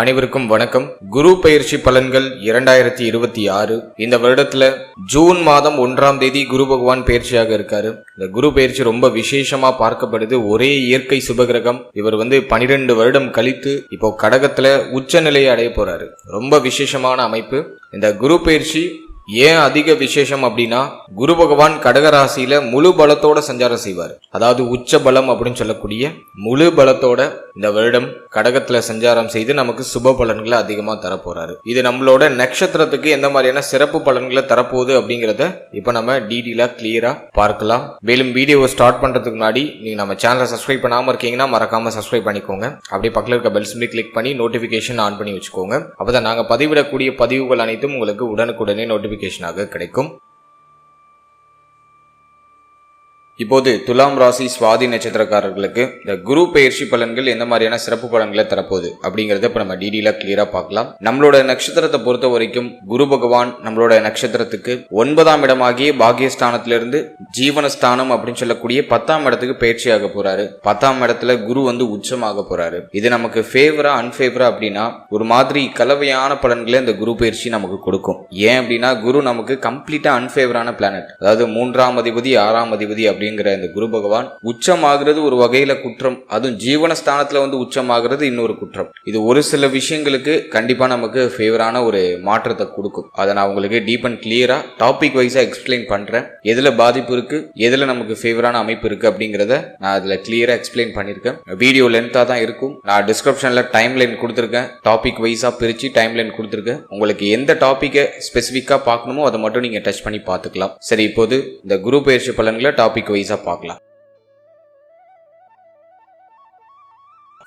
அனைவருக்கும் வணக்கம். குரு பெயர்ச்சி பலன்கள் 2026. இந்த வருடத்துல ஜூன் மாதம் 1ஆம் தேதி குரு பகவான் பெயர்ச்சியாக இருக்காரு. இந்த குரு பெயர்ச்சி ரொம்ப விசேஷமா பார்க்கப்படுது. ஒரே இயற்கை சுபகிரகம். இவர் 12 வருடம் கழித்து இப்போ கடகத்துல உச்ச நிலையை அடைய போறாரு. ரொம்ப விசேஷமான அமைப்பு. இந்த குரு பெயர்ச்சி ஏன் அதிக விசேஷம் அப்படின்னா, குரு பகவான் கடகராசியில முழு பலத்தோட சஞ்சாரம் செய்வார். அதாவது உச்ச பலம் அப்படின்னு சொல்லக்கூடிய முழு பலத்தோட இந்த வருடம் கடகத்துல சஞ்சாரம் செய்து நமக்கு சுப பலன்களை அதிகமா தரப்போறாரு. இது நம்மளோட நட்சத்திரத்துக்கு எந்த மாதிரியான சிறப்பு பலன்களை தரப்போகுது அப்படிங்கறத இப்ப நம்ம டீடெயிலா கிளியரா பார்க்கலாம். மேலும் வீடியோவை ஸ்டார்ட் பண்றதுக்கு முன்னாடி நீங்க நம்ம சேனலை சப்ஸ்கிரைப் பண்ணாம இருக்கீங்கன்னா மறக்காம சப்ஸ்கிரைப் பண்ணிக்கோங்க. அப்படியே பக்கத்துல இருக்க பெல் சிம்பலை கிளிக் பண்ணி நோட்டிபிகேஷன் ஆன் பண்ணி வச்சுக்கோங்க. அப்பதான் நாங்க பதிவிடக்கூடிய பதிவுகள் அனைத்தும் உங்களுக்கு உடனுக்குடனே நோட்டிபிகேஷனாக கிடைக்கும். இப்போது துலாம் ராசி சுவாதி நட்சத்திரக்காரர்களுக்கு இந்த குரு பெயர்ச்சி பலன்கள் எந்த மாதிரியான சிறப்பு பலன்களை தரப்போகுது அப்படிங்கறத இப்ப நம்ம டீடெயிலா கிளியரா பார்க்கலாம். நம்மளோட நட்சத்திரத்தை பொறுத்த வரைக்கும் குரு பகவான் நம்மளோட நட்சத்திரத்துக்கு 9ஆம் இடமாகிய பாகியஸ்தானத்திலிருந்து ஜீவனஸ்தானம் அப்படின்னு சொல்லக்கூடிய 10ஆம் இடத்துக்கு பயிற்சியாக போறாரு. 10ஆம் இடத்துல குரு உச்சமாக போறாரு. இது நமக்கு ஃபேவரா அன்ஃபேவரா அப்படின்னா ஒரு மாதிரி கலவையான பலன்களை இந்த குரு பயிற்சி நமக்கு கொடுக்கும். ஏன் அப்படின்னா குரு நமக்கு கம்ப்ளீட்டா அன்ஃபேவரான பிளானட். அதாவது 3ஆம் அதிபதி 6ஆம் அதிபதி அப்படிங்கிற இந்த குரு பகவான் உச்சமாகிறது ஒரு வகையில குற்றம். அதுவும் ஜீவனஸ்தானத்துல உச்சமாகிறது இன்னொரு குற்றம். இது ஒரு சில விஷயங்களுக்கு கண்டிப்பா நமக்கு ஃபேவரான ஒரு மாற்றத்தை கொடுக்கும். அதை நான் உங்களுக்கு டீப் அண்ட் கிளியரா டாபிக் வைஸா எக்ஸ்பிளைன் பண்றேன். எதுல பாதிப்பு இருக்கு, எதுல நமக்கு ஃபேவரான அமைப்பு இருக்கு அப்படிங்கறத நான் அதுல கிளியரா எக்ஸ்பிளைன் பண்ணிருக்கேன். வீடியோ லென்த்தா தான் இருக்கும். நான் டிஸ்கிரிப்ஷன்ல டைம் லைன் கொடுத்திருக்கேன். டாபிக் வைஸா பிரிச்சு டைம் லைன் கொடுத்திருக்கேன். உங்களுக்கு எந்த டாபிக்கை ஸ்பெசிபிக்கா பார்க்கணுமோ அதை மட்டும் நீங்க டச் பண்ணி பார்த்துக்கலாம். சரி, இப்போது இந்த குரு பெயர்ச்சி பலன்களை டாபிக் வைஸா பார்க்கலாம்.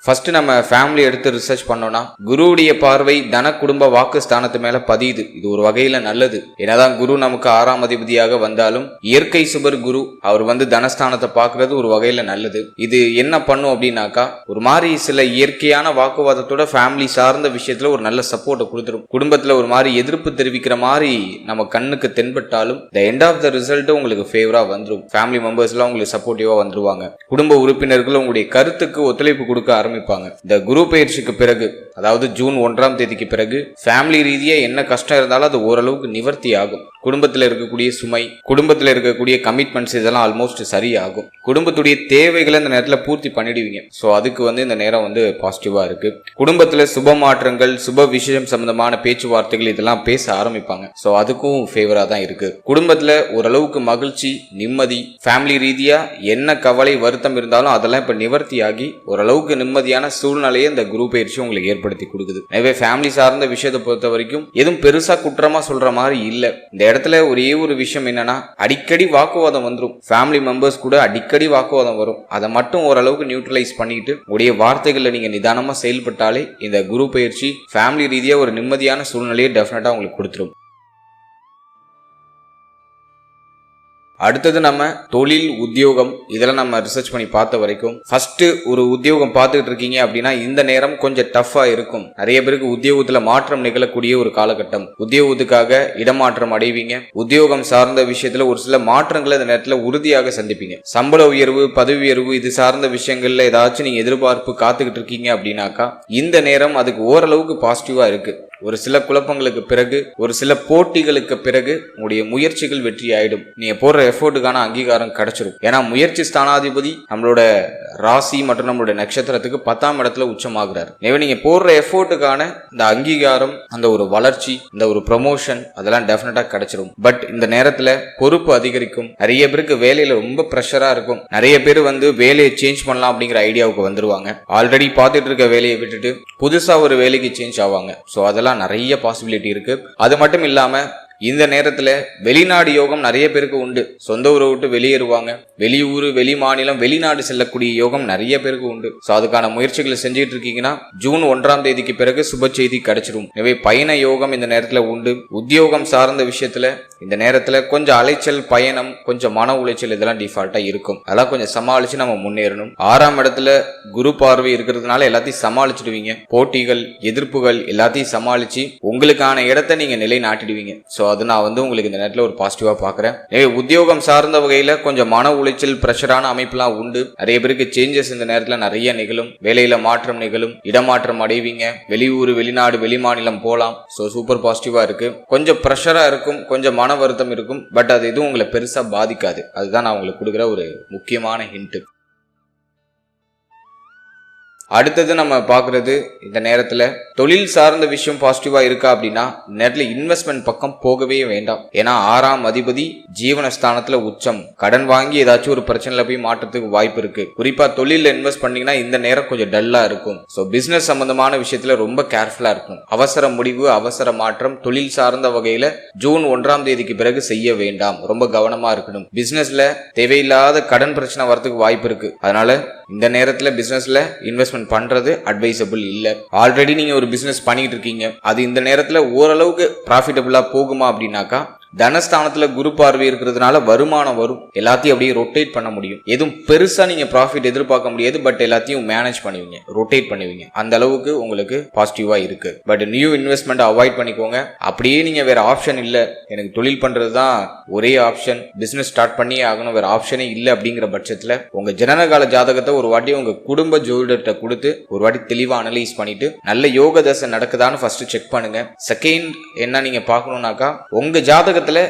ஃபர்ஸ்ட் நம்ம ஃபேமிலி எடுத்து ரிசர்ச் பண்ணோம்னா குருவுடைய பார்வை தன குடும்ப வாக்கு ஸ்தானத்து மேல பதியுது. இது ஒரு வகையில நல்லது. என்னதான் குரு நமக்கு 6ஆம் அதிபதியாக வந்தாலும் இயற்கை சுபர் குரு அவர் தனஸ்தானத்தை பார்க்கறது ஒரு வகையில நல்லது. இது என்ன பண்ணும் அப்படின்னாக்கா ஒரு மாதிரி சில இயற்கையான வாக்குவாதத்தோட ஃபேமிலி சார்ந்த விஷயத்துல ஒரு நல்ல சப்போர்ட்டை கொடுத்துரும். குடும்பத்துல ஒரு மாதிரி எதிர்ப்பு தெரிவிக்கிற மாதிரி நம்ம கண்ணுக்கு தென்பட்டாலும் the end of the result உங்களுக்கு ஃபேவரா வந்துடும். ஃபேமிலி மெம்பர்ஸ் எல்லாம் உங்களுக்கு சப்போர்ட்டிவா வந்துருவாங்க. குடும்ப உறுப்பினர்கள் உங்களுடைய கருத்துக்கு ஒத்துழைப்பு கொடுக்க ஆரம்பிப்பாங்க. இந்த குரு பெயர்ச்சிக்கு பிறகு, அதாவது ஜூன் 1ஆம் தேதிக்கு பிறகு ஃபேமிலி ரீதியா என்ன கஷ்டம் இருந்தாலும் அது ஓரளவுக்கு நிவர்த்தி ஆகும். குடும்பத்தில் இருக்கக்கூடிய சுமை, குடும்பத்தில் இருக்கக்கூடிய கமிட்மெண்ட்ஸ் இதெல்லாம் ஆல்மோஸ்ட் சரியாகும். குடும்பத்துடைய தேவைகளை இந்த நேரத்தில் பூர்த்தி பண்ணிடுவீங்க. ஸோ அதுக்கு இந்த நேரம் பாசிட்டிவா இருக்கு. குடும்பத்துல சுப மாற்றங்கள், சுப விஷயம் சம்பந்தமான பேச்சுவார்த்தைகள் இதெல்லாம் பேச ஆரம்பிப்பாங்க. ஸோ அதுக்கும் ஃபேவரா தான் இருக்கு. குடும்பத்துல ஓரளவுக்கு மகிழ்ச்சி, நிம்மதி, ஃபேமிலி ரீதியா என்ன கவலை வருத்தம் இருந்தாலும் அதெல்லாம் இப்ப நிவர்த்தி ஆகி ஓரளவுக்கு நிம்மதியான சூழ்நிலையை இந்த குரு பயிற்சி உங்களுக்கு ஏற்படுத்தி கொடுக்குது. எனவே ஃபேமிலி சார்ந்த விஷயத்தை பொறுத்த வரைக்கும் எதுவும் பெருசா குற்றமா சொல்ற மாதிரி இல்ல. இந்த இடத்துல ஒரே ஒரு விஷயம் என்னன்னா, அடிக்கடி வாக்குவாதம் வந்துடும். ஃபேமிலி மெம்பர்ஸ் கூட அடிக்கடி வாக்குவாதம் வரும். அதை மட்டும் ஓரளவுக்கு நியூட்ரலைஸ் பண்ணிட்டு உடைய வார்த்தைகளை நீங்க நிதானமா செயல்பட்டாலே இந்த குரு பயிற்சி ஃபேமிலி ரீதியா ஒரு நிம்மதியான சூழ்நிலையை டெஃபினட்டா உங்களுக்கு கொடுத்துரும். அடுத்தது நம்ம தொழில், உத்தியோகம் இதெல்லாம் நம்ம ரிசர்ச் பண்ணி பார்த்த வரைக்கும் ஃபர்ஸ்ட் ஒரு உத்தியோகம் பார்த்துக்கிட்டு இருக்கீங்க அப்படின்னா இந்த நேரம் கொஞ்சம் டஃபா இருக்கும். நிறைய பேருக்கு உத்தியோகத்துல மாற்றம் நிகழக்கூடிய ஒரு காலகட்டம். உத்தியோகத்துக்காக இடமாற்றம் அடைவீங்க. உத்தியோகம் சார்ந்த விஷயத்துல ஒரு சில மாற்றங்களை இந்த நேரத்துல உறுதியாக சந்திப்பீங்க. சம்பள உயர்வு, பதவி உயர்வு இது சார்ந்த விஷயங்கள்ல ஏதாச்சும் நீங்க எதிர்பார்ப்பு காத்துக்கிட்டு இருக்கீங்க அப்படின்னாக்கா இந்த நேரம் அதுக்கு ஓரளவுக்கு பாசிட்டிவா இருக்கு. ஒரு சில குழப்பங்களுக்கு பிறகு, ஒரு சில போட்டிகளுக்கு பிறகு உங்களுடைய முயற்சிகள் வெற்றி ஆயிடும். நீங்க போடுற எஃபோர்ட்டுக்கான அங்கீகாரம் கிடைச்சிடும். ஏன்னா முயற்சி ஸ்தானாதிபதி நம்மளோட ராசி மற்றும் நம்மளுடைய நட்சத்திரத்துக்கு 10ஆம் இடத்துல உச்சமாகிறார். எனவே நீங்க போடுற எஃபோர்ட்டுக்கான இந்த அங்கீகாரம், அந்த ஒரு வளர்ச்சி, இந்த ஒரு ப்ரமோஷன் அதெல்லாம் டெஃபினட்டா கிடைச்சிடும். பட் இந்த நேரத்துல பொறுப்பு அதிகரிக்கும். நிறைய பேருக்கு வேலையில ரொம்ப ப்ரெஷரா இருக்கும். நிறைய பேர் வேலையை சேஞ்ச் பண்ணலாம் அப்படிங்கிற ஐடியாவுக்கு வந்துருவாங்க. ஆல்ரெடி பார்த்துட்டு இருக்க வேலையை விட்டுட்டு புதுசா ஒரு வேலைக்கு சேஞ்ச் ஆவாங்க. ஸோ அதெல்லாம் நிறைய பாசிபிலிட்டி இருக்கு. அது மட்டும் இல்லாம இந்த நேரத்துல வெளிநாடு யோகம் நிறைய பேருக்கு உண்டு. சொந்த ஊரை விட்டு வெளியேறுவாங்க. வெளியூர், வெளி மாநிலம், வெளிநாடு செல்லக்கூடிய யோகம் நிறைய பேருக்கு உண்டு. ஸோ அதுக்கான முயற்சிகளை செஞ்சுட்டு இருக்கீங்கன்னா ஜூன் 1ஆம் தேதிக்கு பிறகு சுப செய்தி கிடைச்சிடும். எனவே பயண யோகம் இந்த நேரத்துல உண்டு. உத்தியோகம் சார்ந்த விஷயத்துல இந்த நேரத்துல கொஞ்சம் அலைச்சல், பயணம், கொஞ்சம் மன உளைச்சல் இதெல்லாம் டிஃபால்ட்டா இருக்கும். அதெல்லாம் கொஞ்சம் சமாளிச்சு நம்ம முன்னேறணும். 6ஆம் இடத்துல குரு பார்வை இருக்கிறதுனால எல்லாத்தையும் சமாளிச்சிடுவீங்க. போட்டிகள், எதிர்ப்புகள் எல்லாத்தையும் சமாளிச்சு உங்களுக்கான இடத்தை நீங்க நிலைநாட்டிடுவீங்க. ஸோ அது நான் வந்து உங்களுக்கு இந்த நேரத்தில் ஒரு பாசிட்டிவா பாக்குறேன். உத்தியோகம் சார்ந்த வகையில கொஞ்சம் மன உளைச்சல் பிரஷரான அமைப்புலாம் உண்டு. நிறைய பேருக்கு சேஞ்சஸ் இந்த நேரத்தில் நிறைய நிகழும். வேலையில மாற்றம் நிகழும், இடமாற்றம் அடைவீங்க, வெளியூர் வெளிநாடு வெளிமாநிலம் போலாம். ஸோ சூப்பர் பாசிட்டிவா இருக்கு. கொஞ்சம் ப்ரெஷரா இருக்கும், கொஞ்சம் மன வருத்தம் இருக்கும், பட் அது எதுவும் உங்களை பெருசா பாதிக்காது. அதுதான் நான் உங்களுக்கு கொடுக்குற ஒரு முக்கியமான ஹிண்ட். அடுத்தது நம்ம பார்க்கறது இந்த நேரத்தில் தொழில் சார்ந்த விஷயம் பாசிட்டிவா இருக்கா அப்படின்னா நேரத்தில் இன்வெஸ்ட்மெண்ட் பக்கம் போகவே வேண்டாம். ஏன்னா 6ஆம் அதிபதி ஜீவனஸ்தானத்துல உச்சம். கடன் வாங்கி ஏதாச்சும் ஒரு பிரச்சனையில போய் மாற்றத்துக்கு வாய்ப்பு இருக்கு. குறிப்பா தொழில இன்வெஸ்ட் பண்ணீங்கன்னா இந்த நேரம் கொஞ்சம் டல்லா இருக்கும். ஸோ பிசினஸ் சம்பந்தமான விஷயத்துல ரொம்ப கேர்ஃபுல்லா இருக்கும். அவசர முடிவு, அவசர மாற்றம் தொழில் சார்ந்த வகையில ஜூன் 1ஆம் தேதிக்கு பிறகு செய்ய வேண்டாம். ரொம்ப கவனமா இருக்கணும். பிசினஸ்ல தேவையில்லாத கடன் பிரச்சனை வரதுக்கு வாய்ப்பு இருக்கு. அதனால இந்த நேரத்தில் பிசினஸ்ல இன்வெஸ்ட்மெண்ட் பண்றது அட்வைசபிள் இல்ல. ஆல்ரெடி நீங்க ஒரு பிசினஸ் பண்ணிட்டு இருக்கீங்க, அது இந்த நேரத்துல ஓரளவுக்கு ப்ராஃபிட்டபிளா போகுமா அப்படின்னாக்கா தனஸ்தானத்துல குரு பார்வை இருக்கிறதுனால வருமானம் வரும். எல்லாத்தையும் அப்படியே ரொட்டேட் பண்ண முடியும். எதுவும் பெருசா நீங்க ப்ராஃபிட் எதிர்பார்க்க முடியாது, பட் எல்லாத்தையும் மேனேஜ் பண்ணுவீங்க, ரொட்டேட் பண்ணுவீங்க. அந்த அளவுக்கு உங்களுக்கு பாசிட்டிவா இருக்கு. பட் நியூ இன்வெஸ்ட்மெண்ட் அவாய்ட் பண்ணிக்கோங்க. அப்படியே நீங்க வேற ஆப்ஷன் இல்ல, எனக்கு தொழில் பண்றது தான் ஒரே ஆப்ஷன், பிசினஸ் ஸ்டார்ட் பண்ணியே ஆகணும், வேற ஆப்ஷனே இல்லை அப்படிங்கிற பட்சத்துல உங்க ஜனனகால ஜாதகத்தை ஒரு வாட்டி உங்க குடும்ப ஜோதிடர்கிட்ட கொடுத்து ஒரு வாட்டி தெளிவா அனலைஸ் பண்ணிட்டு நல்ல யோக தசை நடக்குதான்னு ஃபர்ஸ்ட் செக் பண்ணுங்க. செகண்ட் என்ன நீங்க பார்க்கணும்னாக்கா உங்க ஜாதக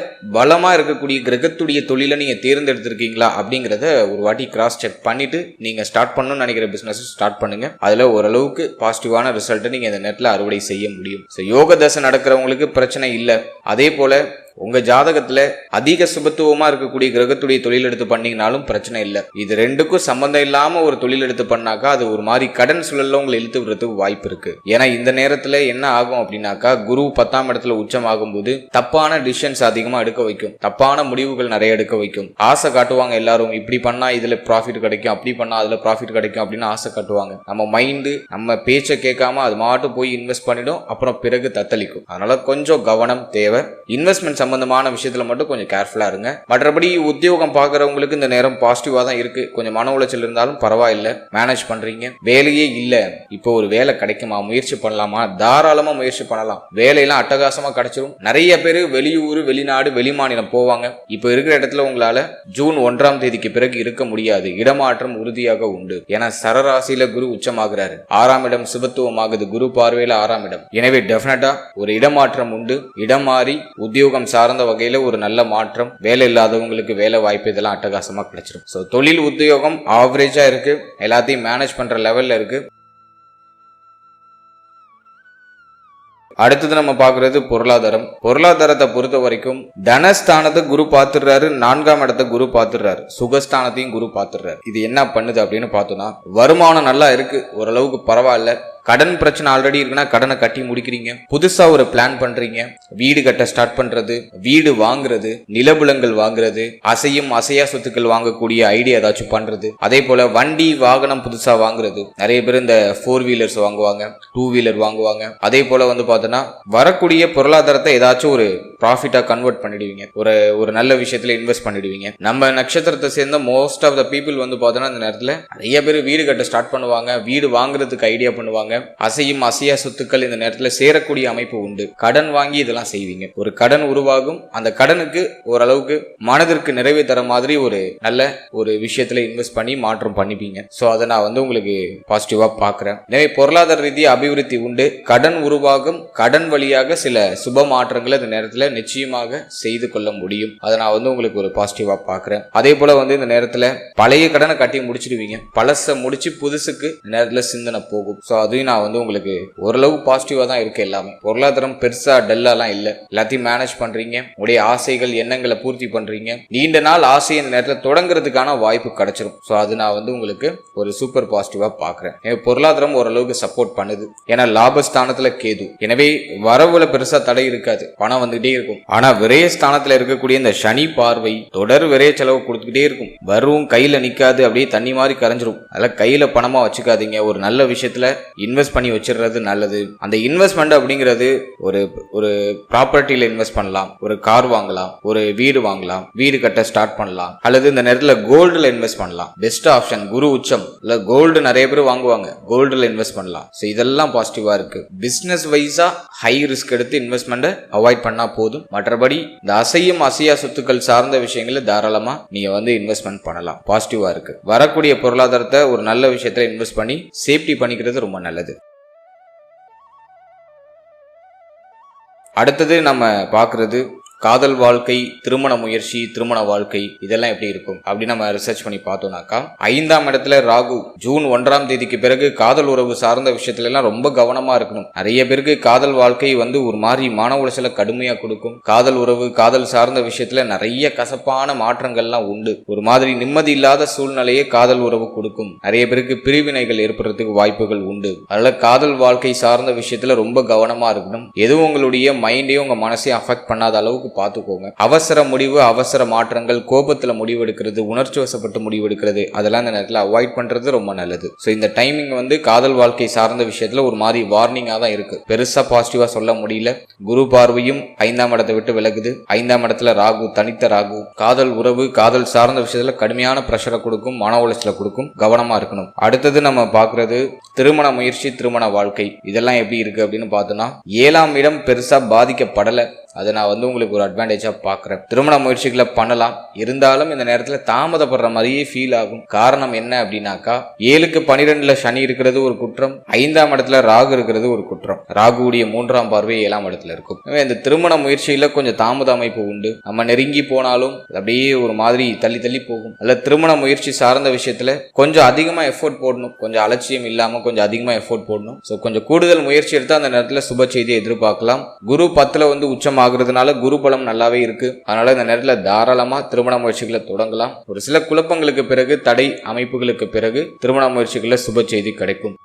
பலமா இருக்கக்கூடிய கிரகத்துடைய தொழிலை நீங்க தேர்ந்தெடுத்திருக்கீங்களா அப்படிங்கறத ஒரு வாட்டி கிராஸ் செக் பண்ணிட்டு நீங்க ஸ்டார்ட் பண்ணணும்னு நினைக்கிற பிசினஸ் ஸ்டார்ட் பண்ணுங்க. அதுல ஓரளவுக்கு பாசிட்டிவான ரிசல்ட் நீங்க இந்த நேரத்தில் அறுவடை செய்ய முடியும். யோக தசை நடக்கிறவங்களுக்கு பிரச்சனை இல்லை. அதே போல உங்க ஜாதகத்துல அதிக சுபத்துவமா இருக்கக்கூடிய கிரகத்துடைய தொழில் எடுத்து பண்ணீங்கனாலும் பிரச்சனை இல்லை. இது ரெண்டுக்கும் சம்பந்தம் இல்லாம ஒரு தொழில் எடுத்து பண்ணாக்கா அது ஒரு மாதிரி கடன் சூழல்ல உங்களை இழுத்து விடுறதுக்கு வாய்ப்பு இருக்கு. ஏன்னா இந்த நேரத்துல என்ன ஆகும் அப்படின்னாக்கா குரு 10ஆம் இடத்துல உச்சம் ஆகும்போது தப்பான டிசிஷன்ஸ் அதிகமா எடுக்க வைக்கும், தப்பான முடிவுகள் நிறைய எடுக்க வைக்கும். ஆசை காட்டுவாங்க எல்லாரும், இப்படி பண்ணா இதுல ப்ராஃபிட் கிடைக்கும், அப்படி பண்ணா அதுல ப்ராஃபிட் கிடைக்கும் அப்படின்னு ஆசை காட்டுவாங்க. நம்ம மைண்டு நம்ம பேச்சை கேட்காம அது மாட்டு போய் இன்வெஸ்ட் பண்ணிடும், அப்புறம் பிறகு தத்தளிக்கும். அதனால கொஞ்சம் கவனம் தேவை. இன்வெஸ்ட்மெண்ட் சம்பந்தமான விஷயத்துல மட்டும் கொஞ்சம் கேர்ஃபுல்லா இருங்க. மற்றபடி உத்தியோகம் பார்க்கறவங்களுக்கு இந்த நேரம் பாசிட்டிவா தான் இருக்கு. கொஞ்சம் மன உளைச்சல் இருந்தாலும் பரவாயில்ல, மேனேஜ் பண்றீங்க. வேலையே இல்ல, இப்போ ஒரு வேலை கிடைக்குமா, முயற்சி பண்ணலாமா, தாராளமா முயற்சி பண்ணலாம். வேலையெல்லாம் அட்டகாசமா கிடைச்சிரும். நிறைய பேர் வெளியூர் வெளிநாடு வெளிமாநிலம் போவாங்க. இப்போ இருக்கிற இடத்துல உங்களால ஜூன் 1ஆம் தேதிக்கு பிறகு இருக்க முடியாது. இடமாற்றம் உறுதியாக உண்டு. ஏன்னா சரராசியில குரு உச்சமாகிறாரு. 6ஆம் இடம் சுபத்துவமாகுது, குரு பார்வையில 6ஆம் இடம். எனவே டெஃபினட்டா ஒரு இடமாற்றம் உண்டு. இடம் மாறி உத்தியோகம் சார்ந்த வகையில ஒரு நல்ல மாற்றம், வேலை இல்லாதவங்களுக்கு வேலை வாய்ப்பு இதெல்லாம் அட்டகாசமா கிடைச்சிடும். ஸோ தொழில் உத்தியோகம் ஆவரேஜா இருக்கு, எல்லாத்தையும் மேனேஜ் பண்ற லெவல்ல இருக்கு. அடுத்தது நம்ம பாக்குறது பொருளாதாரம். பொருளாதாரத்தை பொறுத்த வரைக்கும் தனஸ்தானத்தை குரு பாத்துறாரு, 4ஆம் இடத்தை குரு பாத்துறாரு, சுகஸ்தானத்தையும் குரு பாத்துறாரு. இது என்ன பண்ணுது அப்படின்னு பார்த்தோம்னா வருமானம் நல்லா இருக்கு, ஓரளவுக்கு பரவாயில்ல. கடன் பிரச்சனை ஆல்ரெடி இருக்குன்னா கடனை கட்டி முடிக்கிறீங்க. புதுசா ஒரு பிளான் பண்றீங்க, வீடு கட்ட ஸ்டார்ட் பண்றது, வீடு வாங்குறது, நிலபுலங்கள் வாங்குறது, அசையும் அசையா சொத்துக்கள் வாங்கக்கூடிய ஐடியா ஏதாச்சும் பண்றது. அதே போல வண்டி வாகனம் புதுசா வாங்குறது. நிறைய பேர் இந்த 4 வீலர்ஸ் வாங்குவாங்க, 2 வீலர் வாங்குவாங்க. அதே போல வந்து பார்த்தோன்னா வரக்கூடிய பொருளாதாரத்தை ஏதாச்சும் ஒரு ப்ராஃபிட்டா கன்வெர்ட் பண்ணிடுவீங்க, ஒரு நல்ல விஷயத்துல இன்வெஸ்ட் பண்ணிடுவீங்க. நம்ம நட்சத்திரத்தை சேர்ந்த மோஸ்ட் ஆஃப் த பீப்புள் வந்து பார்த்தோன்னா இந்த நேரத்தில் நிறைய பேர் வீடு கட்ட ஸ்டார்ட் பண்ணுவாங்க, வீடு வாங்குறதுக்கு ஐடியா பண்ணுவாங்க. அசையும் அசையா சொத்துக்கள் இந்த நேரத்தில் சேரக்கூடிய அமைப்பு உண்டு. கடன் வாங்கி இதெல்லாம் செய்வீங்க. ஒரு கடன் உருவாகும், அந்த கடனுக்கு ஓரளவுக்கு மனதிற்கு நிறைவே தர மாதிரி ஒரு நல்ல ஒரு விஷயத்துல இன்வெஸ்ட் பண்ணி மாற்றம் பண்ணிப்பீங்க. ஸோ அதை நான் வந்து உங்களுக்கு பாசிட்டிவா பார்க்கிறேன். எனவே பொருளாதார ரீதியாக அபிவிருத்தி உண்டு. கடன் உருவாகும், கடன் வழியாக சில சுப மாற்றங்களை இந்த நேரத்தில் நிச்சயமாக செய்து கொள்ள முடியும். அதை நான் வந்து உங்களுக்கு ஒரு பாசிட்டிவா பார்க்கிறேன். அதே போல வந்து இந்த நேரத்தில் பழைய கடனை கட்டி முடிச்சிடுவீங்க, பழசை முடிச்சு புதுசுக்கு இந்த நேரத்தில் சிந்தனை போகும். ஸோ அதையும் நான் வந்து உங்களுக்கு ஓரளவு பாசிட்டிவா தான் இருக்கு. எல்லாமே பொருளாதாரம் பெருசா டல்லாலாம் இல்லை, எல்லாத்தையும் மேனேஜ் பண்றீங்க. உடைய ஆசைகள் எண்ணங்களை பூர்த்தி பண்றீங்க. நீண்ட நாள் ஆசை இந்த நேரத்தில் தொடங்குறதுக்கான வாய்ப்பு கிடைச்சிடும். ஸோ அது நான் வந்து உங்களுக்கு ஒரு சூப்பர் பாசிட்டிவா பார்க்கிறேன். பொருளாதாரம் ஓரளவுக்கு சப்போர்ட் பண்ணுது. ஏன்னா லாபஸ்தானத்துல கேது, எனவே வரவுல பெருசா தடை இருக்காது, பணம் வந்துகிட்டே இருக்கும். ஆனா விரயஸ்தானத்துல இருக்கக்கூடிய இந்த சனி பார்வை தொடர் விரைய செலவு கொடுத்துக்கிட்டே இருக்கும். வரும் கையில நிக்காது, அப்படியே தண்ணி மாதிரி கரைஞ்சிரும். அதெல்லாம் கையில பணமா வச்சுக்காதீங்க. ஒரு நல்ல விஷயத்துல இன்வெஸ்ட் பண்ணி வச்சிடுறது நல்லது. அந்த இன்வெஸ்ட்மெண்ட் அப்படிங்கிறது ஒரு ப்ராப்பர்ட்டியில இன்வெஸ்ட் பண்ணலாம், ஒரு கார் வாங்கலாம், ஒரு வீடு வாங்கலாம், வீடு கட்ட ஸ்டார்ட் பண்ணலாம், அல்லது இந்த நேரத்தில் கோல்டுல இன்வெஸ்ட் பண்ணலாம். பெஸ்ட் ஆப்ஷன் குரு உச்சம் இல்ல கோல்டு நிறைய பேர் வாங்குவாங்க, கோல்டுல இன்வெஸ்ட் பண்ணலாம். ஸோ இதெல்லாம் பாசிட்டிவா இருக்கு. பிசினஸ் வைஸா ஹை ரிஸ்க் எடுத்து இன்வெஸ்ட்மெண்ட் அவாய்ட் பண்ணா போதும். போதும். மற்றபடி இந்த அசையும் அசையா சொத்துக்கள் சார்ந்த விஷயங்களை தாராளமா நீங்க இன்வெஸ்ட்மெண்ட் பண்ணலாம். பாசிட்டிவா இருக்கு. வரக்கூடிய பொருளாதாரத்தை ஒரு நல்ல விஷயத்துல இன்வெஸ்ட் பண்ணி சேஃப்டி பண்ணிக்கிறது ரொம்ப நல்லது. அடுத்தது நம்ம பார்க்கறது காதல் வாழ்க்கை, திருமண முயற்சி, திருமண வாழ்க்கை இதெல்லாம் எப்படி இருக்கும் அப்படின்னு நம்ம ரிசர்ச் பண்ணி பார்த்தோம்னாக்கா 5ஆம் இடத்துல ராகு ஜூன் 1ஆம் தேதிக்கு பிறகு காதல் உறவு சார்ந்த விஷயத்துல எல்லாம் ரொம்ப கவனமா இருக்கணும். நிறைய பேருக்கு காதல் வாழ்க்கை ஒரு மாதிரி மன உளைச்சலை கடுமையா கொடுக்கும். காதல் உறவு, காதல் சார்ந்த விஷயத்துல நிறைய கசப்பான மாற்றங்கள்லாம் உண்டு. ஒரு மாதிரி நிம்மதி இல்லாத சூழ்நிலையே காதல் உறவு கொடுக்கும். நிறைய பேருக்கு பிரிவினைகள் ஏற்படுறதுக்கு வாய்ப்புகள் உண்டு. அதனால காதல் வாழ்க்கை சார்ந்த விஷயத்துல ரொம்ப கவனமா இருக்கணும். எதுவும் உங்களுடைய மைண்டையும் உங்க மனசையும் அஃபெக்ட் பண்ணாத அளவுக்கு பார்த்துக்கோங்க. அவசர முடிவு, அவசர மாற்றங்கள், கோபத்துல முடிவெடுக்கிறது, உணர்ச்சி வசப்பட்டு முடிவெடுக்கிறது, அதெல்லாம் இந்த நேரத்தில் அவாய்ட் பண்றது ரொம்ப நல்லது. ஸோ இந்த டைமிங் காதல் வாழ்க்கை சார்ந்த விஷயத்துல ஒரு மாதிரி வார்னிங்கா தான் இருக்கு. பெருசா பாசிட்டிவா சொல்ல முடியல. குரு பார்வையும் 5ஆம் இடத்தை விட்டு விலகுது. 5ஆம் இடத்துல ராகு, தனித்த ராகு காதல் உறவு, காதல் சார்ந்த விஷயத்துல கடுமையான பிரஷரை கொடுக்கும், மன உளைச்சலை கொடுக்கும். கவனமா இருக்கணும். அடுத்தது நம்ம பார்க்கறது திருமண முயற்சி, திருமண வாழ்க்கை இதெல்லாம் எப்படி இருக்கு அப்படின்னு பார்த்தோம்னா 7ஆம் இடம் பெருசா பாதிக்கப்படலை. அதை நான் உங்களுக்கு ஒரு அட்வான்டேஜா பார்க்குறேன். திருமண முயற்சிகளை பண்ணலாம். இருந்தாலும் இந்த நேரத்தில் தாமதப்படுற மாதிரியே ஃபீல் ஆகும். காரணம் என்ன அப்படின்னாக்கா 7க்கு 12ல சனி இருக்கிறது ஒரு குற்றம், 5ஆம் இடத்துல ராகு இருக்கிறது ஒரு குற்றம். ராகுடைய 3ஆம் பார்வை 7ஆம் இடத்துல இருக்கும். இந்த திருமண முயற்சியில கொஞ்சம் தாமத அமைப்பு உண்டு. நம்ம நெருங்கி போனாலும் அப்படியே ஒரு மாதிரி தள்ளி தள்ளி போகும். அல்ல திருமண முயற்சி சார்ந்த விஷயத்துல கொஞ்சம் அதிகமா எஃபோர்ட் போடணும். கொஞ்சம் அலட்சியம் இல்லாம கொஞ்சம் அதிகமா எஃபோர்ட் போடணும். ஸோ கொஞ்சம் கூடுதல் முயற்சி எடுத்து அந்த நேரத்தில் சுப செய்தியை எதிர்பார்க்கலாம். குரு 10ல உச்சம் ஆகுறதுனால குரு பலம் நல்லாவே இருக்கு. அதனால இந்த நேரத்தில் தாராளமா திருமண முயற்சிகளை தொடங்கலாம். ஒரு சில குழப்பங்களுக்கு பிறகு, தடை அமைப்புகளுக்கு பிறகு திருமண முயற்சிகளில் சுப செய்தி கிடைக்கும்.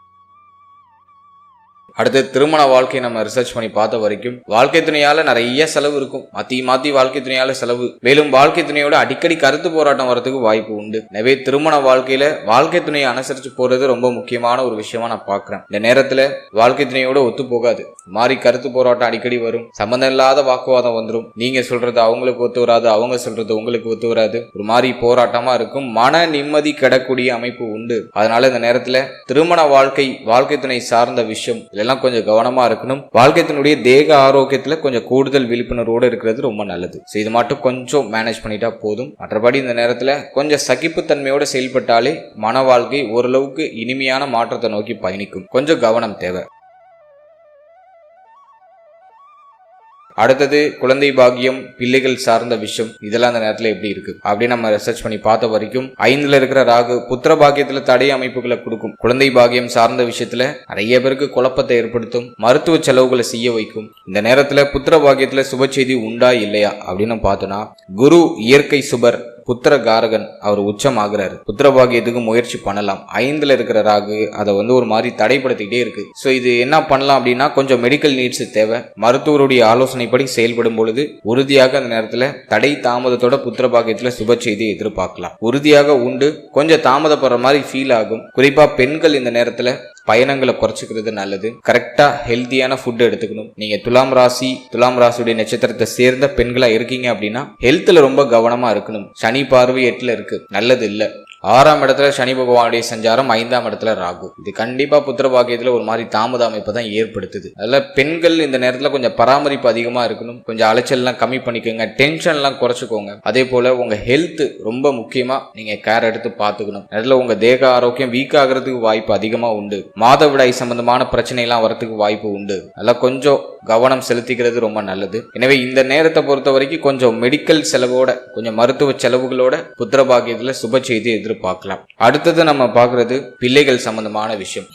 அடுத்து திருமண வாழ்க்கை நம்ம ரிசர்ச் பண்ணி பார்த்த வரைக்கும் வாழ்க்கை துணையால நிறைய செலவு இருக்கும். மாத்தி வாழ்க்கை துணையால செலவு, மேலும் வாழ்க்கை துணையோட அடிக்கடி கருத்து போராட்டம் வரதுக்கு வாய்ப்பு உண்டு. எனவே திருமண வாழ்க்கையில வாழ்க்கை துணையை அனுசரிச்சு போறது ரொம்ப முக்கியமான ஒரு விஷயமா நான் பாக்குறேன். இந்த நேரத்துல வாழ்க்கை துணையோட ஒத்து போகாது. மாறி கருத்து போராட்டம் அடிக்கடி வரும். சம்பந்தம் இல்லாத வாக்குவாதம் வந்துடும். நீங்க சொல்றது அவங்களுக்கு ஒத்து வராது, அவங்க சொல்றது உங்களுக்கு ஒத்து வராது. ஒரு மாதிரி போராட்டமா இருக்கும். மன நிம்மதி கிடக்கூடிய அமைப்பு உண்டு. அதனால இந்த நேரத்துல திருமண வாழ்க்கை, வாழ்க்கை துணை சார்ந்த விஷயம் எல்லாம் கொஞ்சம் கவனமா இருக்கணும். வாழ்க்கையினுடைய தேக ஆரோக்கியத்துல கொஞ்சம் கூடுதல் விழிப்புணர்வோடு இருக்கிறது ரொம்ப நல்லது. இது மட்டும் கொஞ்சம் மேனேஜ் பண்ணிட்டா போதும். மற்றபடி இந்த நேரத்துல கொஞ்சம் சகிப்புத்தன்மையோட செயல்பட்டாலே மன வாழ்க்கை ஓரளவுக்கு இனிமையான மாற்றத்தை நோக்கி பயணிக்கும். கொஞ்சம் கவனம் தேவை. அடுத்தது குழந்தை பாக்கியம், பிள்ளைகள் சார்ந்த விஷயம் இதெல்லாம் அந்த நேரத்தில் எப்படி இருக்கு அப்படின்னு நம்ம ரிசர்ச் பண்ணி பார்த்த வரைக்கும் 5ல இருக்கிற ராகு புத்திர பாக்கியத்துல தடை அமைப்புகளை கொடுக்கும். குழந்தை பாக்கியம் சார்ந்த விஷயத்துல நிறைய பேருக்கு குழப்பத்தை ஏற்படுத்தும். மருத்துவ செலவுகளை செய்ய வைக்கும். இந்த நேரத்துல புத்திர பாக்கியத்துல சுப செய்தி உண்டா இல்லையா அப்படின்னு பார்த்தோம்னா குரு இயற்கை சுபர், புத்திர காரகன், அவர் உச்சம் ஆகுறாரு. புத்திர பாக்கியத்துக்கு முயற்சி பண்ணலாம். 5ல இருக்கிற ராகு அதை ஒரு மாதிரி தடைப்படுத்திக்கிட்டே இருக்கு. ஸோ இது என்ன பண்ணலாம் அப்படின்னா கொஞ்சம் மெடிக்கல் நீட்ஸ் தேவை. மருத்துவருடைய ஆலோசனைப்படி செயல்படும் பொழுது உறுதியாக அந்த நேரத்தில் தடை தாமதத்தோட புத்திர பாக்கியத்துல சுப செய்தியை எதிர்பார்க்கலாம். உறுதியாக உண்டு. கொஞ்சம் தாமதப்படுற மாதிரி ஃபீல் ஆகும். குறிப்பா பெண்கள் இந்த நேரத்துல பயணங்களை குறைச்சிக்கிறது நல்லது. கரெக்டா ஹெல்த்தியான ஃபுட் எடுத்துக்கணும். நீங்க துலாம் ராசியுடைய நட்சத்திரத்தை சேர்ந்த பெண்களா இருக்கீங்க அப்படின்னா ஹெல்த்ல ரொம்ப கவனமா இருக்கணும். சனி பார்வை 8ல இருக்கு, நல்லது இல்ல. 6ஆம் இடத்துல சனி பகவானுடைய சஞ்சாரம், 5ஆம் இடத்துல ராகு. இது கண்டிப்பா புத்திர பாக்கியத்துல ஒரு மாதிரி தாமத அமைப்பை தான் ஏற்படுத்துது. அதனால பெண்கள் இந்த நேரத்துல கொஞ்சம் பராமரிப்பு அதிகமா இருக்கணும். கொஞ்சம் அலைச்சல்லாம் கம்மி பண்ணிக்கோங்க. டென்ஷன் எல்லாம் குறைச்சிக்கோங்க. அதே போல உங்க ஹெல்த் ரொம்ப முக்கியமா நீங்க கேர் எடுத்து பாத்துக்கணும். அதுல உங்க தேக ஆரோக்கியம் வீக் ஆகிறதுக்கு வாய்ப்பு அதிகமா உண்டு. மாதவிடாய் சம்பந்தமான பிரச்சனை எல்லாம் வரதுக்கு வாய்ப்பு உண்டு. அதெல்லாம் கொஞ்சம் கவனம் செலுத்திக்கிறது ரொம்ப நல்லது. எனவே இந்த நேரத்தை பொறுத்த வரைக்கும் கொஞ்சம் மெடிக்கல் செலவோட, கொஞ்சம் மருத்துவ செலவுகளோட புத்திர பாக்கியத்துல சுப செய்தி எதிர்பார்க்கலாம். அடுத்தது நம்ம பார்க்கறது பிள்ளைகள் சம்பந்தமான விஷயம்.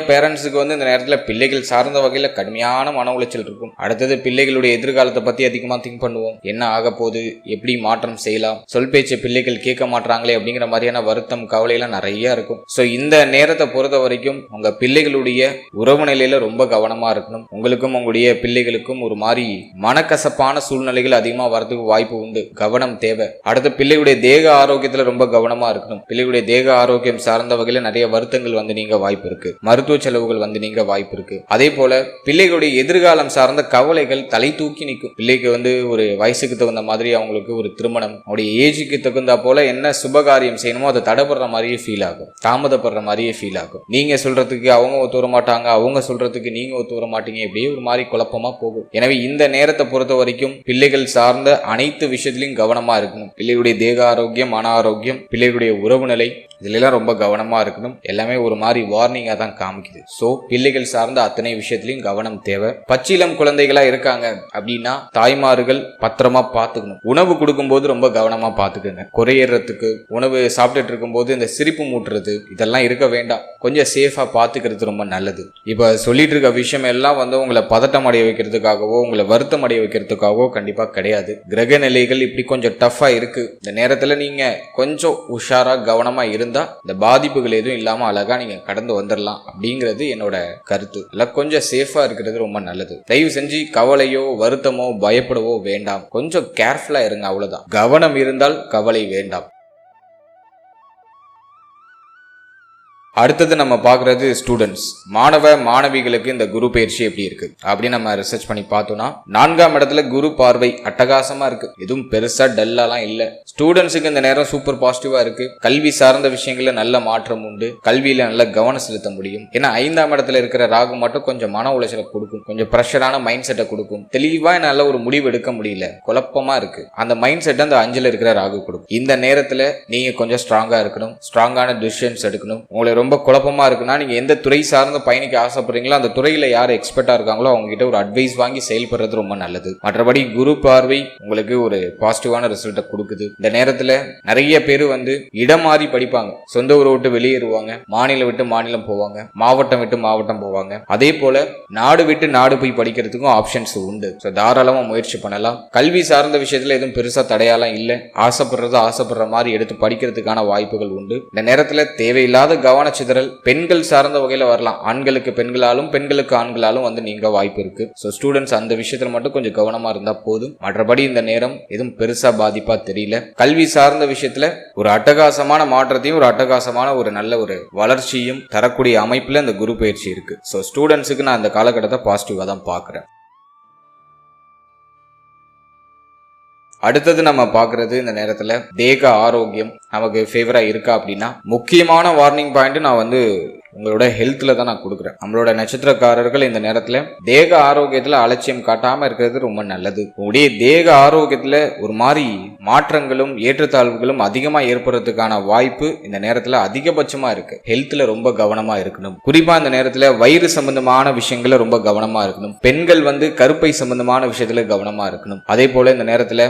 பேரண்ட்ஸுக்கு இந்த நேரத்துல பிள்ளைகள் சார்ந்த வகையில கடுமையான மன உளைச்சல் இருக்கும். அடுத்தது பிள்ளைகளுடைய எதிர்காலத்தை பத்தி அதிகமா திங்க் பண்ணுவோம். என்ன ஆக போகுது, எப்படி மாற்றம் செய்யலாம், சொல் பேச்சை பிள்ளைகள் கேட்க மாட்டாங்களே அப்படிங்கிற மாதிரியான வருத்தம், கவலை எல்லாம் நிறைய இருக்கும். சோ இந்த நேரத்தை பொறுத்த வரைக்கும் உங்க பிள்ளைகளுடைய உறவு நிலையில ரொம்ப கவனமா இருக்கணும். உங்களுக்கும் உங்களுடைய பிள்ளைகளுக்கும் ஒரு மாதிரி மனக்கசப்பான சூழ்நிலைகள் அதிகமா வரதுக்கு வாய்ப்பு உண்டு. கவனம் தேவை. அடுத்த பிள்ளைகளுடைய தேக ஆரோக்கியத்துல ரொம்ப கவனமா இருக்கணும். பிள்ளைகளுடைய தேக ஆரோக்கியம் சார்ந்த வகையில நிறைய வருத்தங்கள் வந்து நீங்க வாய்ப்பு இருக்கு. மருத்துவ செலவுகள் வந்து நீங்க வாய்ப்பு இருக்கு. அதே போல பிள்ளைகளுடைய எதிர்காலம் சார்ந்த கவலைகள் தலை தூக்கி நிற்கும். பிள்ளைக்கு வந்து ஒரு வயசுக்கு தகுந்த மாதிரி அவங்களுக்கு ஒரு திருமணம், அவருடைய ஏஜுக்கு தகுந்தா போல என்ன சுபகாரியம் செய்யணுமோ அதை தடைப்படுற மாதிரியே ஃபீல் ஆகும், தாமதப்படுற மாதிரியே ஃபீல் ஆகும். நீங்க சொல்றதுக்கு அவங்க ஒத்து வர மாட்டாங்க, அவங்க சொல்றதுக்கு நீங்க ஒத்து வர மாட்டீங்க, இப்படியே ஒரு மாதிரி குழப்பமா போகும். எனவே இந்த நேரத்தை பொறுத்த வரைக்கும் பிள்ளைகள் சார்ந்த அனைத்து விஷயத்திலையும் கவனமா இருக்கணும். பிள்ளைகளுடைய தேக ஆரோக்கியம், மன ஆரோக்கியம், பிள்ளைகளுடைய உறவு நிலை, இதுல எல்லாம் ரொம்ப கவனமா இருக்கணும். எல்லாமே ஒரு மாதிரி வார்னிங்கா தான் காமிக்குது. சோ பிள்ளைகள் சார்ந்த அத்தனை விஷயத்திலையும் கவனம் தேவை. பச்சிலம் குழந்தைகளா இருக்காங்க அப்படின்னா தாய்மார்கள் பத்திரமா பாத்துக்கணும். உணவு கொடுக்கும் போது ரொம்ப கவனமா பாத்துக்கோங்க. குறையறதுக்கு உணவு சாப்பிட்டுட்டு இருக்கும் போது இந்த சிரிப்பு மூட்டுறது இதெல்லாம் இருக்க வேண்டாம். கொஞ்சம் சேஃபா பாத்துக்கிறது ரொம்ப நல்லது. இப்ப சொல்லிட்டு இருக்க விஷயம் எல்லாம் வந்து உங்களை பதட்டம் அடைய வைக்கிறதுக்காகவோ உங்களை வருத்தம் அடைய வைக்கிறதுக்காகவோ கண்டிப்பா கிடையாது. கிரக நிலைகள் இப்படி கொஞ்சம் டஃபா இருக்கு. இந்த நேரத்துல நீங்க கொஞ்சம் உஷாரா கவனமா இருந்தா இந்த பாதிப்புகள் எதுவும் இல்லாம அழகா நீங்க கடந்து வந்துடலாம் அப்படிங்கிறது என்னோட கருத்து. எல்லாம் கொஞ்சம் சேஃபா இருக்கிறது ரொம்ப நல்லது. தயவு செஞ்சு கவலையோ வருத்தமோ பயப்படவோ வேண்டாம். கொஞ்சம் கேர்ஃபுல்லா இருங்க, அவ்வளவுதான். கவனம் இருந்தால் கவலை வேண்டாம். அடுத்தது நம்ம பார்க்கறது ஸ்டூடெண்ட்ஸ், மாணவ மாணவிகளுக்கு இந்த குரு பயிற்சி எப்படி இருக்கு அப்படின்னு நம்ம ரிசர்ச் பண்ணி பார்த்தோம்னா 4ஆம் இடத்துல குரு பார்வை அட்டகாசமா இருக்கு. எதுவும் பெருசா டல்லாலாம் இல்ல. ஸ்டூடெண்ட்ஸுக்கு இந்த நேரம் சூப்பர் பாசிட்டிவா இருக்கு. கல்வி சார்ந்த விஷயங்கள்ல நல்ல மாற்றம் உண்டு. கல்வியில நல்ல கவனம் செலுத்த முடியும். ஏன்னா 5ஆம் இடத்துல இருக்கிற ராகு மட்டும் கொஞ்சம் மன உளைச்சலை கொடுக்கும், கொஞ்சம் ப்ரெஷரான மைண்ட் செட்டை கொடுக்கும். தெளிவா நல்ல ஒரு முடிவு எடுக்க முடியல, குழப்பமா இருக்கு. அந்த மைண்ட் செட் அந்த 5ல இருக்கிற ராகு கொடுக்கும். இந்த நேரத்துல நீங்க கொஞ்சம் ஸ்ட்ராங்கா இருக்கணும், ஸ்ட்ராங்கான டிசிஷன்ஸ் எடுக்கணும். உங்களை ரொம்ப குழப்பமா இருக்குன்னா நீங்க எந்த துறை சார்ந்த பயணிக்க ஆசைப்படுறீங்களோ அந்த துறையில யார் எக்ஸ்பர்ட்டா இருக்காங்களோ அவங்க கிட்ட ஒரு அட்வைஸ் வாங்கி செயல்படுறது ரொம்ப நல்லது. மற்றபடி குரு பார்வை உங்களுக்கு ஒரு பாசிட்டிவான ரிசல்ட்டை கொடுக்குது. இந்த நேரத்துல நிறைய பேர் வந்து இடம் மாறி படிப்பாங்க, சொந்த ஊரை விட்டு வெளியேறுவாங்க, மாநிலம் விட்டு மாநிலம் போவாங்க, மாவட்டம் விட்டு மாவட்டம் போவாங்க. அதே போல நாடு விட்டு நாடு போய் படிக்கிறதுக்கும் ஆப்ஷன்ஸ் உண்டு. தாராளமா முயற்சி பண்ணலாம். கல்வி சார்ந்த விஷயத்துல எதுவும் பெருசா தடையாலாம் இல்லை. ஆசைப்படுற மாதிரி எடுத்து படிக்கிறதுக்கான வாய்ப்புகள் உண்டு. இந்த நேரத்துல தேவையில்லாத கவன சிதறல் பெண்கள் சார்ந்த வகையில வரலாம். ஆண்களுக்கு பெண்களாலும் பெண்களுக்கு ஆண்களாலும் வந்து நீங்க வாய்ப்பு இருக்கு. ஸோ ஸ்டூடெண்ட்ஸ் அந்த விஷயத்துல மட்டும் கொஞ்சம் கவனமா இருந்தா போதும். மற்றபடி இந்த நேரம் எதுவும் பெருசா பாதிப்பா தெரியல. கல்வி சார்ந்த விஷயத்துல ஒரு அட்டகாசமான மாற்றத்தையும் ஒரு அட்டகாசமான ஒரு நல்ல ஒரு வளர்ச்சியும் தரக்கூடிய அமைப்புல இந்த குரு பயிற்சி இருக்கு. ஸோ ஸ்டூடெண்ட்ஸுக்கு நான் அந்த காலகட்டத்தை பாசிட்டிவா தான் பாக்குறேன். அடுத்தது நம்ம பாக்குறது இந்த நேரத்துல தேக ஆரோக்கியம் நமக்கு ஃபேவரா இருக்கா அப்படின்னா முக்கியமான வார்னிங் பாயிண்ட் நான் வந்து உங்களோட ஹெல்த்ல தான் நான் கொடுக்குறேன். நம்மளோட நட்சத்திரக்காரர்கள் இந்த நேரத்துல தேக ஆரோக்கியத்துல அலட்சியம் காட்டாம இருக்கிறது ரொம்ப நல்லது. உங்களுடைய தேக ஆரோக்கியத்துல ஒரு மாதிரி மாற்றங்களும் ஏற்றத்தாழ்வுகளும் அதிகமா ஏற்படுறதுக்கான வாய்ப்பு இந்த நேரத்துல அதிகபட்சமா இருக்கு. ஹெல்த்ல ரொம்ப கவனமா இருக்கணும். குறிப்பா இந்த நேரத்துல வயிறு சம்பந்தமான விஷயங்கள்ல ரொம்ப கவனமா இருக்கணும். பெண்கள் வந்து கருப்பை சம்பந்தமான விஷயத்துல கவனமா இருக்கணும். அதே போல இந்த நேரத்துல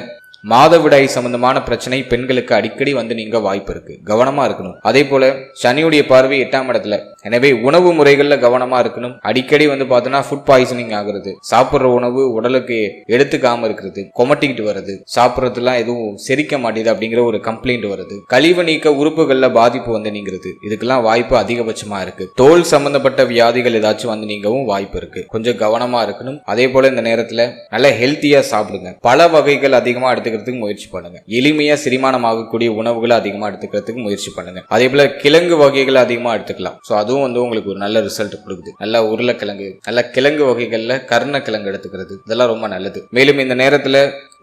மாதவிடாய் சம்பந்தமான பிரச்சனை பெண்களுக்கு அடிக்கடி வந்து நீங்க வாய்ப்பு இருக்கு, கவனமா இருக்கணும். அதே போல சனியுடைய பார்வை 8ஆம் இடத்துல, எனவே உணவு முறைகள்ல கவனமா இருக்கணும். அடிக்கடி வந்து பார்த்தோன்னா ஃபுட் பாய்சனிங் ஆகுறது, சாப்பிட்ற உணவு உடலுக்கு எடுத்துக்காம இருக்கிறது, கொமட்டிக்கிட்டு வருது, சாப்பிட்றதுலாம் எதுவும் செரிக்க மாட்டேது அப்படிங்கிற ஒரு கம்ப்ளைண்ட் வருது, கழிவு நீக்க உறுப்புகள்ல பாதிப்பு வந்து நீங்கிறது, இதுக்கெல்லாம் வாய்ப்பு அதிகபட்சமா இருக்கு. தோல் சம்பந்தப்பட்ட வியாதிகள் ஏதாச்சும் வந்து நீங்கவும் வாய்ப்பு இருக்கு. கொஞ்சம் கவனமா இருக்கணும். அதே போல இந்த நேரத்துல நல்ல ஹெல்த்தியா சாப்பிடுங்க. பல வகைகள் அதிகமா எடுத்துக்கிறதுக்கு முயற்சி பண்ணுங்க. எளிமையா செரிமானம் ஆகக்கூடிய உணவுகளை அதிகமா எடுத்துக்கிறதுக்கு முயற்சி பண்ணுங்க. அதே போல கிழங்கு வகைகளை அதிகமா எடுத்துக்கலாம். சோ அதுவும் வந்து உங்களுக்கு ஒரு நல்ல ரிசல்ட் கொடுக்குது. நல்ல உருளைக்கிழங்கு, நல்ல கிழங்கு வகைகள்ல கருணக்கிழங்கு எடுத்துக்கிறது, இதெல்லாம் ரொம்ப நல்லது. மேலும் இந்த நேரத்துல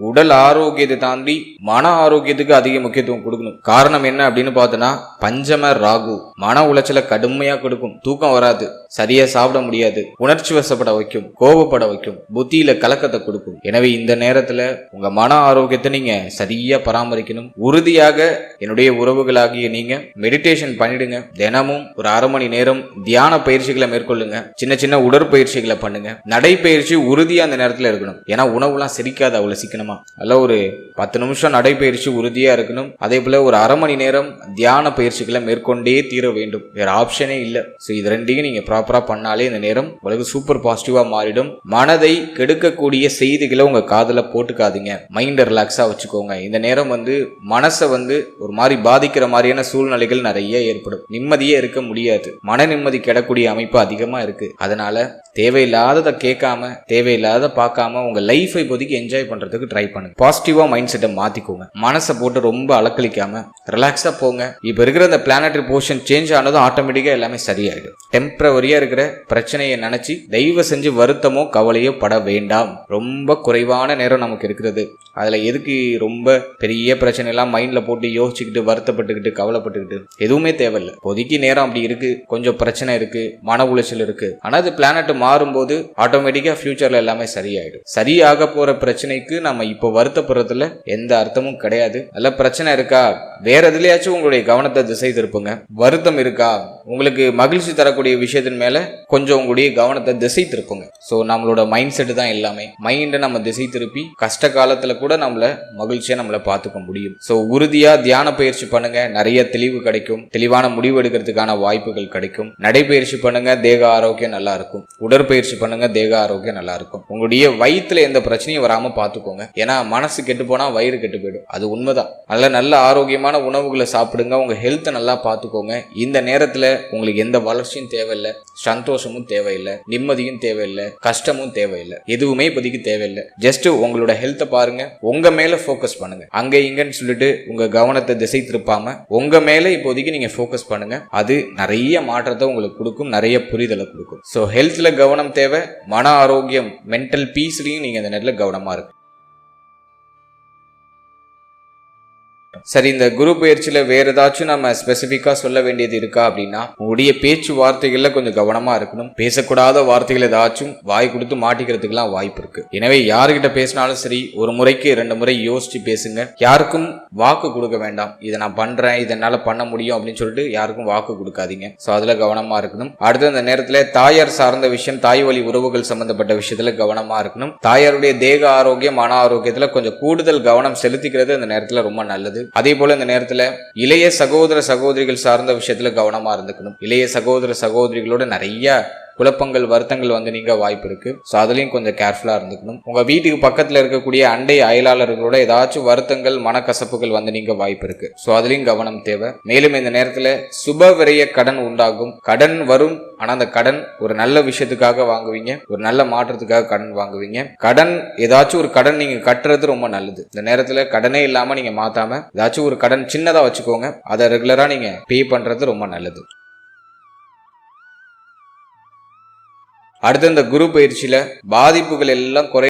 உடல் ஆரோக்கியத்தை தாண்டி மன ஆரோக்கியத்துக்கு அதிக முக்கியத்துவம் கொடுக்கணும். காரணம் என்ன அப்படின்னு பார்த்தோன்னா பஞ்சம ராகு மன உளைச்சலை கடுமையா கொடுக்கும். தூக்கம் வராது, சரியா சாப்பிட முடியாது, உணர்ச்சி வசப்பட வைக்கும், கோபப்பட வைக்கும், புத்தியில கலக்கத்தை கொடுக்கும். எனவே இந்த நேரத்துல உங்க மன ஆரோக்கியத்தை நீங்க சரியா பராமரிக்கணும். உறுதியாக என்னுடைய உறவுகளாகிய நீங்க மெடிடேஷன் பண்ணிடுங்க. தினமும் ஒரு அரை மணி நேரம் தியான பயிற்சிகளை மேற்கொள்ளுங்க. சின்ன சின்ன உடற்பயிற்சிகளை பண்ணுங்க. நடைப்பயிற்சி உறுதியா அந்த நேரத்துல இருக்கணும். ஏன்னா உணவுலாம் செரிக்காது அவ்வளவு சீக்கிரம். அல்ல ஒரு 10 நிமிஷம் நடைபயிற்சி உறுதியா இருக்கணும். அதே போல ஒரு அரை மணி நேரம் தியான பயிற்சிகளை மேற்கொண்டே தீர வேண்டும். வேற ஆப்ஷனே இல்ல. சோ இது ரெண்டையும் நீங்க ப்ராப்பரா பண்ணாலே இந்த நேரம் உங்களுக்கு சூப்பர் பாசிட்டிவா மாறிடும். மனதை கெடுக்கக்கூடிய செய்திகளை உங்க காதுல போட்டுக்காதீங்க. மைண்டை ரிலாக்ஸா வச்சுக்கோங்க. இந்த நேரம் வந்து மனசை வந்து ஒரு மாதிரி பாதிக்கிற மாதிரியான சூழ்நிலைகள் நிறைய ஏற்படும். நிம்மதியே இருக்க முடியாது. மன நிம்மதி கெடக்கூடிய அமைப்பு அதிகமா இருக்கு. அதனால தேவையில்லாததை கேட்காம தேவையில்லாத பார்க்காம உங்க லைஃபை இப்போதைக்கு என்ஜாய் பண்றதுக்கு ட்ரை பண்ணுங்க. பாசிட்டிவா மைண்ட் செட்டை மாத்திக்கோங்க. மனசை போட்டு ரொம்ப அலக்களிக்காம ரிலாக்ஸா போங்க. இப்ப இருக்கிற இந்த பிளானட்டரி போர்ஷன் சேஞ்ச் ஆனதும் ஆட்டோமேட்டிக்கா எல்லாமே சரியாயிடும். டெம்பரவரியா இருக்கிற பிரச்சனையை நினைச்சு தயவு செஞ்சு வருத்தமோ கவலையோ பட வேண்டாம். ரொம்ப குறைவான நேரம் நமக்கு இருக்கிறது. அதுல எதுக்கு ரொம்ப பெரிய பிரச்சனை எல்லாம் மைண்ட்ல போட்டு யோசிச்சுக்கிட்டு வருத்தப்பட்டுக்கிட்டு கவலைப்பட்டுக்கிட்டு எதுவுமே தேவையில்லை. இப்போதைக்கு நேரம் அப்படி இருக்கு, கொஞ்சம் பிரச்சனை இருக்கு, மன உளைச்சல் இருக்கு. ஆனா அது பிளானட் மாறும்போது ஆட்டோமேட்டிக்கா ஃபியூச்சர்ல எல்லாமே சரியாயிடும். சரியாக போற பிரச்சனைக்கு நம்ம இப்போ வருத்தப்படுறதுல எந்த அர்த்தமும் கிடையாது. நல்ல பிரச்சனை இருக்கா, வேற எதுலயாச்சும் உங்களுடைய கவனத்தை திசை திருப்புங்க. வருத்தம் இருக்கா, உங்களுக்கு மகிழ்ச்சி தரக்கூடிய விஷயத்தின் மேல கொஞ்சம் உங்களுடைய கவனத்தை திசை திருப்புங்க. ஸோ நம்மளோட மைண்ட் செட் தான் எல்லாமே. மைண்டை நம்ம திசை திருப்பி கஷ்ட காலத்துல கூட நம்மள மகிழ்ச்சியா நம்மள பார்த்துக்க முடியும். ஸோ உறுதியா தியான பயிற்சி பண்ணுங்க, நிறைய தெளிவு கிடைக்கும். தெளிவான முடிவு எடுக்கிறதுக்கான வாய்ப்புகள் கிடைக்கும். நடைபயிற்சி பண்ணுங்க, தேக ஆரோக்கியம் நல்லா இருக்கும். உடற்பயிற்சி பண்ணுங்க, தேக ஆரோக்கியம் நல்லா இருக்கும். உங்களுடைய வயிற்றுல எந்த பிரச்சனையும் வராம பார்த்துக்கோங்க. ஏன்னா மனசு கெட்டு போனா வயிறு கெட்டு போயிடும், அது உண்மைதான். நல்ல ஆரோக்கியமான உணவுகளை சாப்பிடுங்க, உங்க ஹெல்த்தை நல்லா பார்த்துக்கோங்க. இந்த நேரத்துல உங்களுக்கு எந்த வளர்ச்சியும் தேவையில்லை, சந்தோஷமும் தேவையில்லை, நிம்மதியும் தேவையில்லை, கஷ்டமும் தேவையில்லை, எதுவுமே இப்போதைக்கு தேவையில்லை. ஜஸ்ட் உங்களோட ஹெல்த்தை பாருங்க, உங்க மேல ஃபோக்கஸ் பண்ணுங்க. அங்க இங்கன்னு சொல்லிட்டு உங்க கவனத்தை திசை திருப்பாம உங்க மேல இப்போதைக்கு நீங்க ஃபோக்கஸ் பண்ணுங்க. அது நிறைய மாற்றத்தை உங்களுக்கு கொடுக்கும், நிறைய புரிதலை கொடுக்கும். ஸோ ஹெல்த்ல கவனம் தேவை, மன ஆரோக்கியம், மென்டல் பீஸ்லயும் நீங்க இந்த நேரத்தில் கவனமா இருக்கு. சரி, இந்த குரு பயிற்சியில வேற ஏதாச்சும் நம்ம ஸ்பெசிபிக்கா சொல்ல வேண்டியது இருக்கா அப்படின்னா, உங்களுடைய பேச்சு வார்த்தைகள்ல கொஞ்சம் கவனமா இருக்கணும். பேசக்கூடாத வார்த்தைகள் ஏதாச்சும் வாய் கொடுத்து மாட்டிக்கிறதுக்கெல்லாம் வாய்ப்பு இருக்கு. எனவே யாருக்கிட்ட பேசினாலும் சரி, ஒரு முறைக்கு 2 முறை யோசிச்சு பேசுங்க. யாருக்கும் வாக்கு கொடுக்க வேண்டாம். இதை நான் பண்றேன், இதனால பண்ண முடியும் அப்படின்னு சொல்லிட்டு யாருக்கும் வாக்கு கொடுக்காதீங்க. ஸோ அதுல கவனமா இருக்கணும். அடுத்து அந்த நேரத்துல தாயார் சார்ந்த விஷயம், தாய் வழி உறவுகள் சம்பந்தப்பட்ட விஷயத்துல கவனமா இருக்கணும். தாயாருடைய தேக ஆரோக்கியம், மன ஆரோக்கியத்துல கொஞ்சம் கூடுதல் கவனம் செலுத்திக்கிறது இந்த நேரத்துல ரொம்ப நல்லது. அதே போல இந்த நேரத்துல இளைய சகோதர சகோதரிகள் சார்ந்த விஷயத்துல கவனமா இருந்துக்கணும். இளைய சகோதர சகோதரிகளோட நிறைய குழப்பங்கள், வருத்தங்கள் வந்து நீங்க வாய்ப்பு இருக்கு. ஸோ அதுலயும் கொஞ்சம் கேர்ஃபுல்லா இருந்துக்கணும். உங்க வீட்டுக்கு பக்கத்துல இருக்கக்கூடிய அண்டை அயலாளர்களோட ஏதாச்சும் வருத்தங்கள், மனக்கசப்புகள் வந்து நீங்க வாய்ப்பு இருக்கு. ஸோ அதுலயும் கவனம் தேவை. மேலும் இந்த நேரத்துல சுப விரைய கடன் உண்டாகும். கடன் வரும், ஆனா அந்த கடன் ஒரு நல்ல விஷயத்துக்காக வாங்குவீங்க, ஒரு நல்ல மாற்றத்துக்காக கடன் வாங்குவீங்க. கடன் ஏதாச்சும் ஒரு கடன் நீங்க கட்டுறது ரொம்ப நல்லது. இந்த நேரத்துல கடனே இல்லாம நீங்க மாத்தாம ஏதாச்சும் ஒரு கடன் சின்னதா வச்சுக்கோங்க, அதை ரெகுலரா நீங்க பே பண்றது ரொம்ப நல்லது. அடுத்து இந்த குரு பயிற்சியில பாதிப்புகள் எல்லாம் குறை